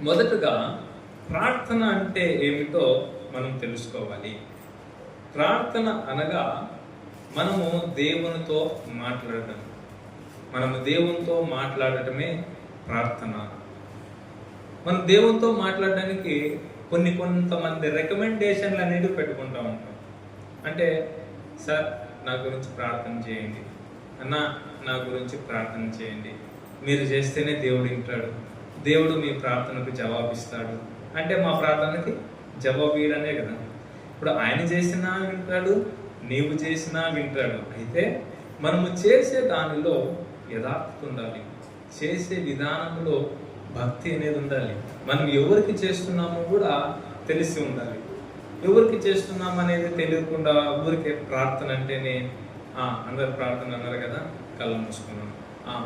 మొదటగా ప్రార్థన అంటే ఏమిటో మనం తెలుసుకోవాలి. ప్రార్థన అనగా మనము దేవునితో మాట్లాడటం. మనము దేవునితో మాట్లాడటమే ప్రార్థన. మనం దేవునితో మాట్లాడడానికి కొంతమంది రికమెండేషన్లు అనేవి పెట్టుకుంటూ ఉంటాం. అంటే సార్ నా గురించి ప్రార్థన చేయండి, అన్న నా గురించి ప్రార్థన చేయండి, మీరు చేస్తేనే దేవుడు వింటాడు, దేవుడు మీ ప్రార్థనకు జవాబిస్తాడు. అంటే మా ప్రార్థనకి జవాబు ఇవ్వడమే కదా. ఇప్పుడు ఆయన చేసినా వింటాడు, నీవు చేసినా వింటాడు. అయితే మనము చేసే దానిలో యథార్థత ఉండాలి, చేసే విధానంలో భక్తి అనేది ఉండాలి. మనం ఎవరికి చేస్తున్నామో కూడా తెలిసి ఉండాలి. ఎవరికి చేస్తున్నాం అనేది తెలియకుండా ఊరికే ప్రార్థన అంటేనే అందరు ప్రార్థన అన్నారు కదా, కళ్ళు మూసుకున్నాం,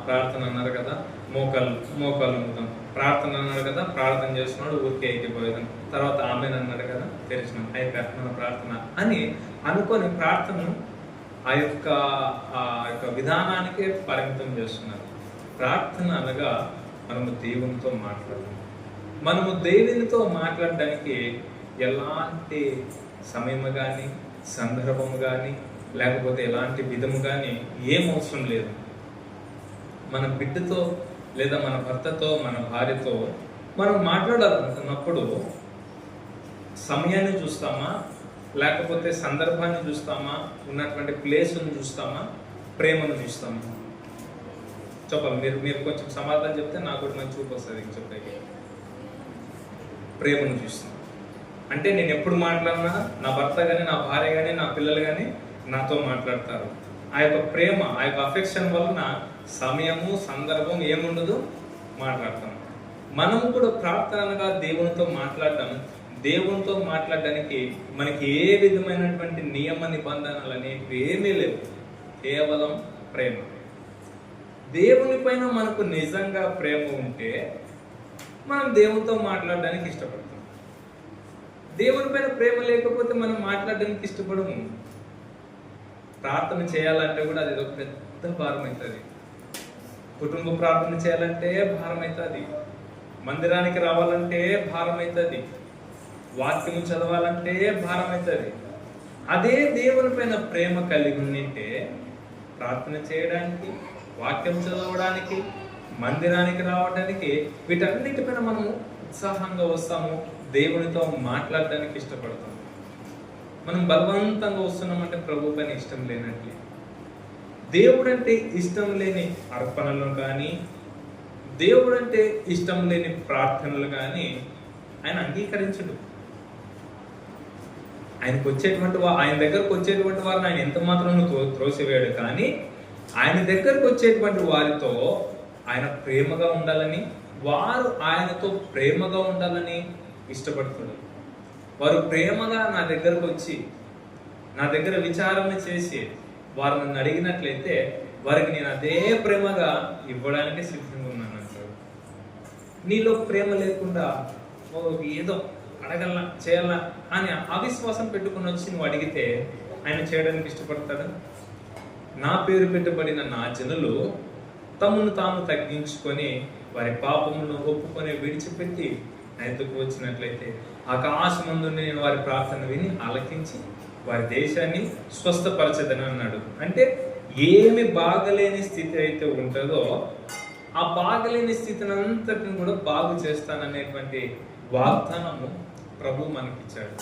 ప్రార్థన అన్నారు కదా, మోకాళ్ళు ఉంటాం, ప్రార్థన అన్నారు కదా, ప్రార్థన చేస్తున్నాడు ఊరికే ఎక్కిపోయేదాం, తర్వాత ఆమెను అన్నాడు కదా తెలిసినాం, అయితే మన ప్రార్థన అని అనుకొని ప్రార్థనను ఆ యొక్క విధానానికే పరిమితం చేస్తున్నారు. ప్రార్థన అనగా మనము దేవునితో మాట్లాడడం. మనము దేవునితో మాట్లాడడానికి ఎలాంటి సమయము కానీ, సందర్భము కానీ, లేకపోతే ఎలాంటి విధము కానీ ఏం అవసరం లేదు. మన బిడ్డతో లేదా మన భర్తతో, మన భార్యతో మనం మాట్లాడాలనుకున్నప్పుడు సమయాన్ని చూస్తామా, లేకపోతే సందర్భాన్ని చూస్తామా, ఉన్నటువంటి ప్లేస్ను చూస్తామా, ప్రేమను చూస్తామా? చెప్పాలి. మీరు కొంచెం సమాధానం చెప్తే నాకు కూడా మంచి చూపు వస్తుంది. చెప్పే ప్రేమను చూస్తాం. అంటే నేను ఎప్పుడు మాట్లాడినా నా భర్త కానీ, నా భార్య కానీ, నా పిల్లలు కానీ నాతో మాట్లాడతారు. ఆ యొక్క ప్రేమ, ఆ యొక్క అఫెక్షన్ వలన సమయము, సందర్భం ఏముండదు, మాట్లాడతాం. మనము కూడా ప్రార్థనగా దేవునితో మాట్లాడటం. దేవునితో మాట్లాడడానికి మనకి ఏ విధమైనటువంటి నియమ నిబంధనలు అనేవి ఏమీ లేవు, కేవలం ప్రేమ. దేవుని పైన మనకు నిజంగా ప్రేమ ఉంటే మనం దేవునితో మాట్లాడడానికి ఇష్టపడతాం. దేవుని పైన ప్రేమ లేకపోతే మనం మాట్లాడడానికి ఇష్టపడము. ప్రార్థన చేయాలంటే కూడా అది ఒక పెద్ద భారం అవుతుంది. కుటుంబ ప్రార్థన చేయాలంటే భారం అవుతుంది, మందిరానికి రావాలంటే భారం అవుతుంది, వాక్యం చదవాలంటే భారం అవుతుంది. అదే దేవుని పైన ప్రేమ కలిగి ఉంటే ప్రార్థన చేయడానికి, వాక్యం చదవడానికి, మందిరానికి రావడానికి, వీటన్నిటిపైన మనము ఉత్సాహంగా వస్తాము. దేవునితో మాట్లాడడానికి ఇష్టపడతాము. మనం బలవంతంగా వస్తున్నామంటే ప్రభు పైన ఇష్టం లేనట్లే. దేవుడంటే ఇష్టం లేని అర్పణలు కానీ, దేవుడంటే ఇష్టం లేని ప్రార్థనలు కానీ ఆయన అంగీకరించడు. ఆయన దగ్గరకు వచ్చేటువంటి వారిని ఆయన ఎంత మాత్రం త్రోసివేయడు. కానీ ఆయన దగ్గరకు వచ్చేటువంటి వారితో ఆయన ప్రేమగా ఉండాలని, వారు ఆయనతో ప్రేమగా ఉండాలని ఇష్టపడుతున్నారు. వారు ప్రేమగా నా దగ్గరకు వచ్చి నా దగ్గర విచారణ చేసి వారు నన్ను అడిగినట్లయితే వారికి నేను అదే ప్రేమగా ఇవ్వడానికి సిద్ధంగా ఉన్నాను అంటారు. నీలో ప్రేమ లేకుండా ఏదో అడగలనా, చేయాలనా అని అవిశ్వాసం పెట్టుకుని వచ్చి నువ్వు అడిగితే ఆయన చేయడానికి ఇష్టపడతాడు. నా పేరు పెట్టబడిన నా జనులు తమను తాము తగ్గించుకొని వారి పాపమును ఒప్పుకొని విడిచిపెట్టి ఆయనకు వచ్చినట్లయితే ఆకాశమందు నేను వారి ప్రార్థన విని ఆలకించి వారి దేశాన్ని స్వస్థపరచదని అన్నాడు. అంటే ఏమి బాగలేని స్థితి అయితే ఉంటుందో ఆ బాగలేని స్థితిని అంతటిని కూడా బాగు చేస్తాననేటువంటి వాగ్దానము ప్రభు మనకిచ్చాడు.